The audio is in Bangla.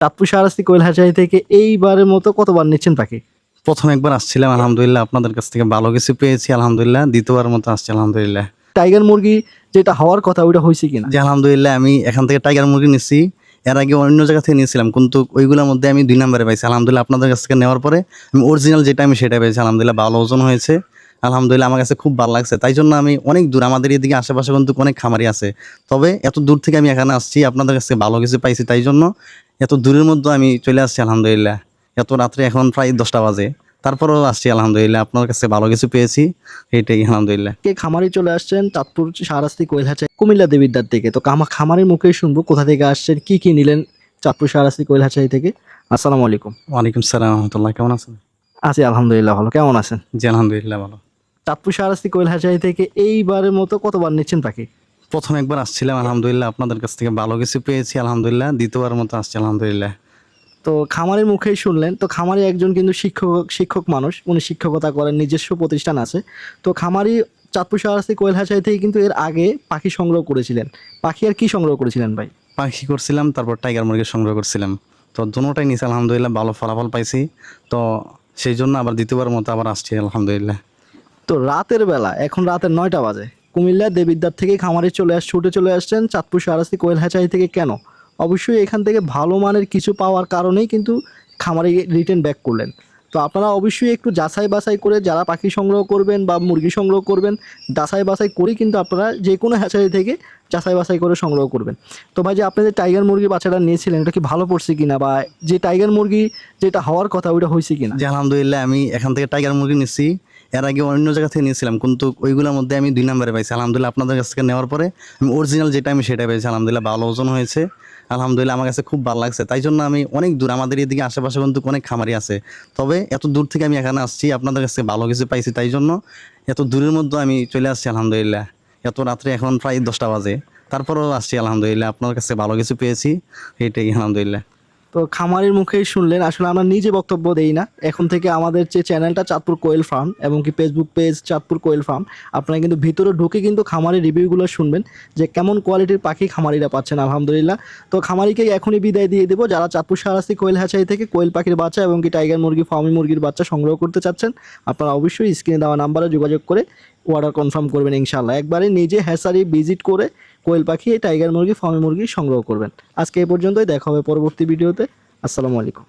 চাঁদপুর শাহরাস্তি কোয়েল হ্যাচারি থেকে এইবারের মতো কতবার নিচ্ছেন পাখি? প্রথম একবার আসছিলাম, আলহামদুলিল্লাহ আপনাদের কাছ থেকে ভালো কিছু পেয়েছি, আলহামদুলিল্লাহ। দ্বিতীয়বার মতো আসছি, আলহামদুলিল্লাহ। টাইগার মুরগি যেটা হওয়ার কথা ওইটা হয়েছে কিনা? যে আলহামদুলিল্লাহ আমি এখান থেকে টাইগার মুরগি নিচ্ছি। এর আগে অন্য জায়গা থেকে নিয়েছিলাম, কিন্তু ওইগুলোর মধ্যে আমি 2 নম্বরে পাইছি। আলহামদুলিল্লাহ আপনাদের কাছ থেকে নেওয়ার পরে আমি অরিজিনাল যেটা আমি সেটা পেয়েছি, আলহামদুলিল্লাহ ভালো ওজন হয়েছে। আলহামদুলিল্লাহ আমার কাছে খুব ভালো লাগছে। তাই জন্য আমি অনেক দূর, আমাদের এদিকে আশেপাশে কিন্তু অনেক খামারি আছে, তবে এত দূর থেকে আমি এখানে আসছি, আপনাদের কাছ থেকে ভালো কিছু পাইছি, তাই জন্য এত দূরের মধ্যে আমি চলে আসছি, আলহামদুলিল্লাহ। এত রাত্রে এখন প্রায় 10টা বাজে, তারপরেও আসছি, আলহামদুলিল্লাহ আপনার কাছে ভালো কিছু পেয়েছি, এইটাই আলহামদুলিল্লাহ। কে খামারি চলে আসছেন চাঁদপুর শাহরাস্তি কোয়েল হ্যাচারি কুমিল্লা দেবিদ্বার থেকে। তো খামারের মুখেই শুনবো কোথা থেকে আসছেন, কি কি নিলেন চাঁদপুর শাহরাস্তি কোয়েল হ্যাচারি থেকে। আসসালামু আলাইকুম। ওয়ালাইকুম সালাম রহমতুল্লাহ, কেমন আছেন? আছি আলহামদুলিল্লাহ ভালো, কেমন আছেন? জি আলহামদুলিল্লাহ ভালো। চাঁদপুর শাহরাস্তি কোয়েল হ্যাচারি থেকে এইবারের মতো কতবার নিচ্ছেন পাখি? প্রথম একবার আসছিলাম, আলহামদুলিল্লাহ আপনাদের কাছ থেকে ভালো কিছু পেয়েছি, আলহামদুলিল্লাহ। দ্বিতীয়বার মতো আসছি, আলহামদুলিল্লাহ। তো খামারের মুখেই শুনলেন। তো খামারি একজন কিন্তু শিক্ষক মানুষ, উনি শিক্ষকতা করেন, নিজস্ব প্রতিষ্ঠান আছে। তো খামারি চাঁদপুর শাহরাস্তি কোয়েল হ্যাচারি থেকে কিন্তু এর আগে পাখি সংগ্রহ করেছিলেন। পাখি আর কি সংগ্রহ করেছিলেন ভাই? পাখি করছিলাম, তারপর টাইগার মুরগি সংগ্রহ করছিলাম। তো দুটোটাই নিয়েছি, আলহামদুলিল্লাহ ভালো ফলাফল পাইছি। তো সেই জন্য আবার দ্বিতীয়বার মতো আবার আসছি, আলহামদুলিল্লাহ। তো রাতের বেলা, এখন রাতের 9টা বাজে, কুমিল্লা দেবিদ্বার থেকে খামারে ছুটে চলে আসছেন চাঁদপুর শাহরাস্তি কোয়েল হ্যাচারি থেকে কেন? অবশ্যই এখান থেকে ভালো মানের কিছু পাওয়ার কারণেই কিন্তু খামারে রিটার্ন ব্যাক করলেন। তো আপনারা অবশ্যই একটু যাচাই বাছাই করে যারা পাখি সংগ্রহ করবেন বা মুরগি সংগ্রহ করবেন, যাচাই বাছাই করেই কিন্তু আপনারা যে কোনো হ্যাচারি থেকে যাচাই বাছাই করে সংগ্রহ করবেন। তো ভাই, যে আপনি যে টাইগার মুরগি বাচ্চাটা নিয়েছিলেন এটা কি ভালো পড়ছে কিনা, বা যে টাইগার মুরগি যেটা হওয়ার কথা ওইটা হয়েছে কিনা? যে আলহামদুলিল্লাহ আমি এখান থেকে টাইগার মুরগি নিচ্ছি। এর আগে অন্য জায়গা থেকে নিয়েছিলাম, কিন্তু ওইগুলোর মধ্যে আমি 2 নম্বরে পাইছি, আলহামদুলিল্লাহ আপনাদের কাছ থেকে নেওয়ার পরে আমি অরিজিনাল যেটা আমি সেটা পেয়েছি, আলহামদুলিল্লাহ ভালো ওজন হয়েছে। আলহামদুলিল্লাহ আমার কাছে খুব ভালো লাগছে। তাই জন্য আমি অনেক দূর, আমাদের এদিকে আশেপাশে কিন্তু অনেক খামারি আছে, তবে এত দূর থেকে আমি এখানে আসছি, আপনাদের কাছে ভালো কিছু পাইছি, তাই জন্য এত দূরের মধ্যে আমি চলে আসছি, আলহামদুলিল্লাহ। এত রাত্রে এখন প্রায় 10টা বাজে, তারপরেও আসছি, আলহামদুলিল্লাহ আপনার কাছে ভালো কিছু পেয়েছি, এইটাই আলহামদুলিল্লাহ। তো খামারের মুখেই শুনলেন। আসলে আমরা নিজে বক্তব্য দেই না, এখন থেকে আমাদের যে চ্যানেলটা চাঁদপুর কোয়েল ফার্ম এবং কি ফেসবুক পেজ চাঁদপুর কোয়েল ফার্ম, আপনারা কিন্তু ভিতরে ঢুকে কিন্তু খামারের রিভিউগুলো শুনবেন যে কেমন কোয়ালিটির পাখি খামারিরা পাচ্ছেন, আলহামদুলিল্লাহ। তো খামারিকে এখনই বিদায় দিয়ে দেবো। যারা চাঁদপুর শাহরাস্তি কোয়েল হ্যাচারি থেকে কোয়েল পাখির বাচ্চা এবং কি টাইগার মুরগি, ফার্মি মুরগির বাচ্চা সংগ্রহ করতে চাচ্ছেন, আপনারা অবশ্যই স্ক্রিনে দেওয়া নাম্বারে যোগাযোগ করে অর্ডার কনফার্ম করবেন ইনশাআল্লাহ। একবারে নিজে হ্যাচারি ভিজিট করে কোয়েল পাখি, টাইগার মুরগি, ফার্মি মুরগি সংগ্রহ করবেন। আজকে এই পর্যন্তই, দেখা হবে পরবর্তী ভিডিওতে। আসসালামু আলাইকুম।